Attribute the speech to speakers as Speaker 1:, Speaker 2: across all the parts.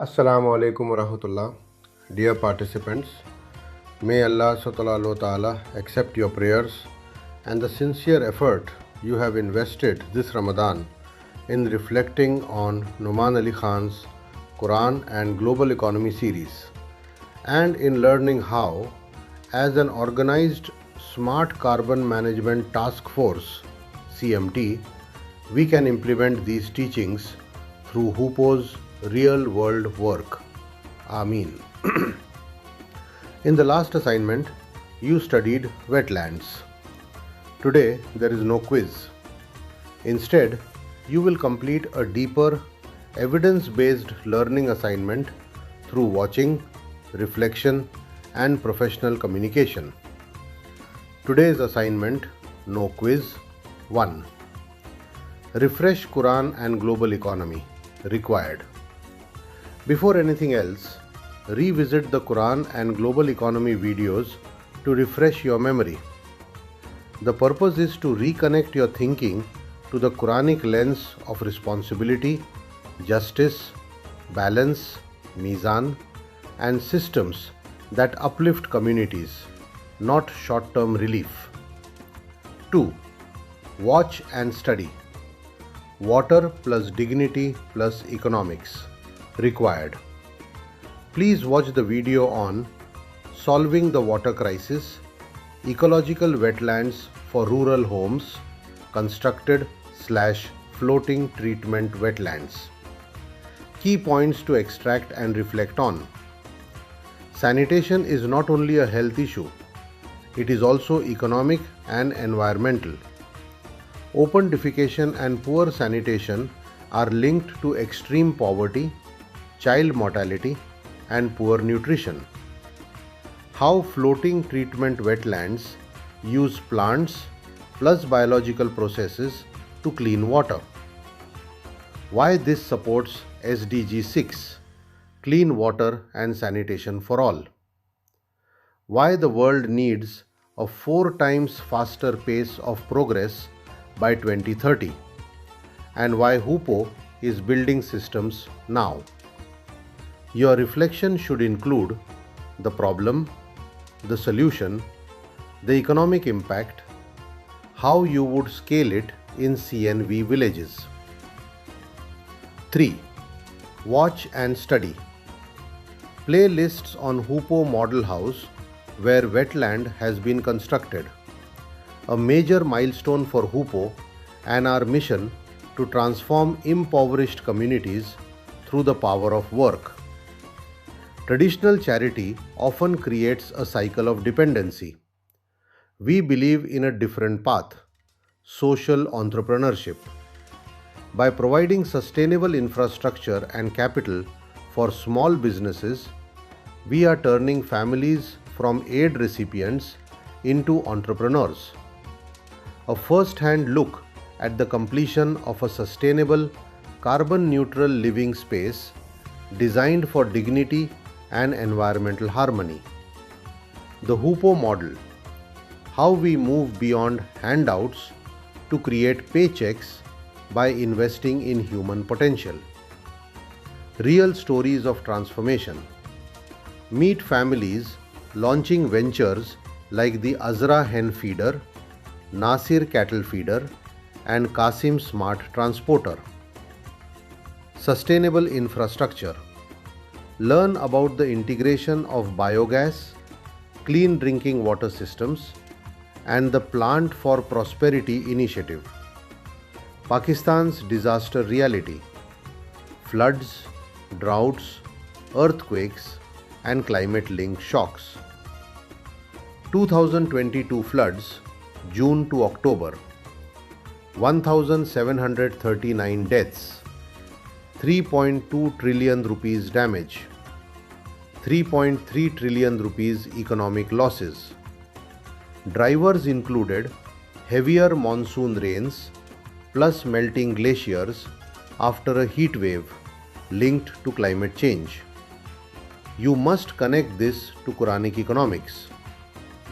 Speaker 1: Assalamu alaikum wa rahmatullah. Dear participants, may Allah subhanahu wa ta'ala accept your prayers and the sincere effort you have invested this Ramadan in reflecting on Numan Ali Khan's Quran and Global Economy series and in learning how, as an organized Smart Carbon Management Task Force (CMT), we can implement these teachings through Hoopo's real world work. Ameen. In the last assignment, you studied wetlands. Today, there is no quiz. Instead, you will complete a deeper, evidence based learning assignment through watching, reflection, and professional communication. Today's assignment, no quiz. 1. Refresh Quran and Global Economy. Required. Before anything else, revisit the Quran and Global Economy videos to refresh your memory. The purpose is to reconnect your thinking to the Quranic lens of responsibility, justice, balance, mizan, and systems that uplift communities, not short-term relief. 2. Watch and study. Water plus dignity plus economics. Required. Please watch the video on Solving the Water Crisis, Ecological Wetlands for Rural Homes, Constructed/Floating Treatment Wetlands. Key points to extract and reflect on. Sanitation is not only a health issue, it is also economic and environmental. Open defecation and poor sanitation are linked to extreme poverty, child mortality, and poor nutrition. How floating treatment wetlands use plants plus biological processes to clean water. Why this supports SDG 6, clean water and sanitation for all. Why the world needs a 4 times faster pace of progress by 2030, and why Hoopo is building systems now. Your reflection should include the problem, the solution, the economic impact, how you would scale it in CNV villages. 3. Watch and study. Playlists on Hoopo Model House where wetland has been constructed. A major milestone for Hoopo and our mission to transform impoverished communities through the power of work. Traditional charity often creates a cycle of dependency. We believe in a different path, social entrepreneurship. By providing sustainable infrastructure and capital for small businesses, we are turning families from aid recipients into entrepreneurs. A first-hand look at the completion of a sustainable, carbon-neutral living space designed for dignity and environmental harmony. The Hoopo model, how we move beyond handouts to create paychecks by investing in human potential. Real stories of transformation. Meet families launching ventures like the Azra Hen Feeder, Nasir Cattle Feeder, and Qasim Smart Transporter. Sustainable infrastructure. Learn about the integration of biogas, clean drinking water systems, and the Plant for Prosperity initiative. Pakistan's disaster reality. Floods, droughts, earthquakes, and climate-linked shocks. 2022 floods, June to October. 1,739 deaths. 3.2 trillion rupees damage. 3.3 trillion rupees economic losses. Drivers included heavier monsoon rains plus melting glaciers after a heat wave linked to climate change. You must connect this to Quranic economics.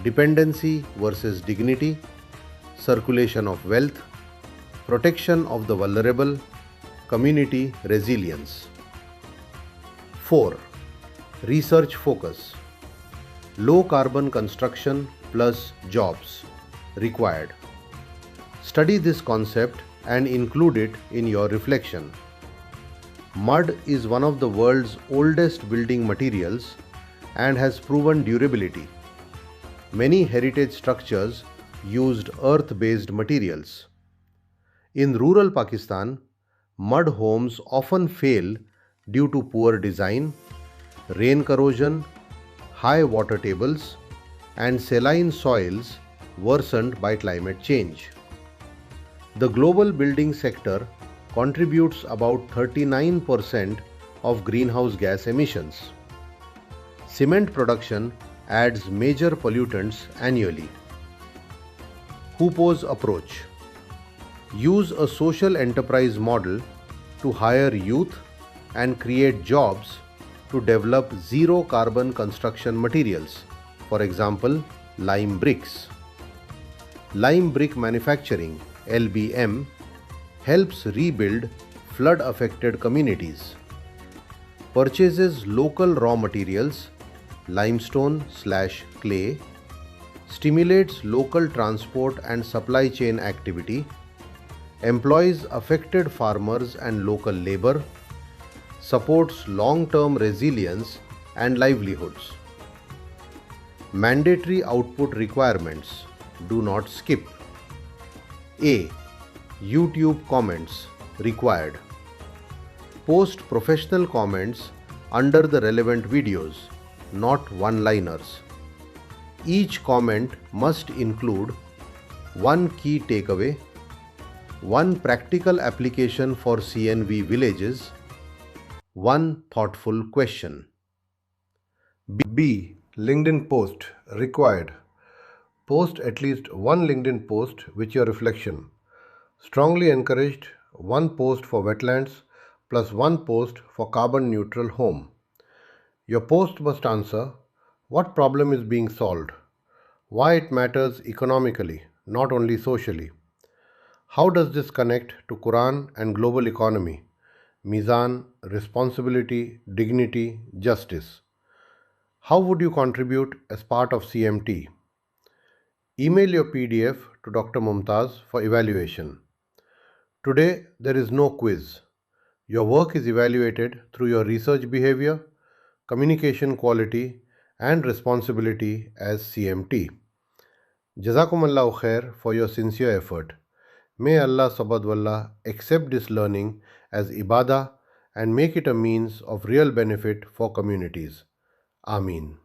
Speaker 1: Dependency versus dignity, circulation of wealth, protection of the vulnerable, community resilience. 4. Research focus. Low carbon construction plus jobs required. Study this concept and include it in your reflection. Mud is one of the world's oldest building materials and has proven durability. Many heritage structures used earth-based materials. In rural Pakistan, mud homes often fail due to poor design, rain corrosion, high water tables, and saline soils worsened by climate change. The global building sector contributes about 39% of greenhouse gas emissions. Cement production adds major pollutants annually. Hoopo's approach. Use a social enterprise model to hire youth and create jobs to develop zero carbon construction materials, for example, lime bricks. Lime brick manufacturing, LBM, helps rebuild flood-affected communities. Purchases local raw materials, limestone/clay, stimulates local transport and supply chain activity, employs affected farmers and local labor, supports long-term resilience and livelihoods. Mandatory output requirements. Do not skip. A. YouTube comments required. Post professional comments under the relevant videos, not one-liners. Each comment must include one key takeaway, one practical application for CNV villages, one thoughtful question. B. LinkedIn post required. Post at least one LinkedIn post with your reflection. Strongly encouraged, one post for wetlands plus one post for carbon neutral home. Your post must answer what problem is being solved, why it matters economically, not only socially. How does this connect to Quran and global economy? Mizan, responsibility, dignity, justice. How would you contribute as part of CMT? Email your PDF to Dr. Mumtaz for evaluation. Today, there is no quiz. Your work is evaluated through your research behavior, communication quality, and responsibility as CMT. Jazakumullahu khair for your sincere effort. May Allah Subhanahu accept this learning as ibadah and make it a means of real benefit for communities. Ameen.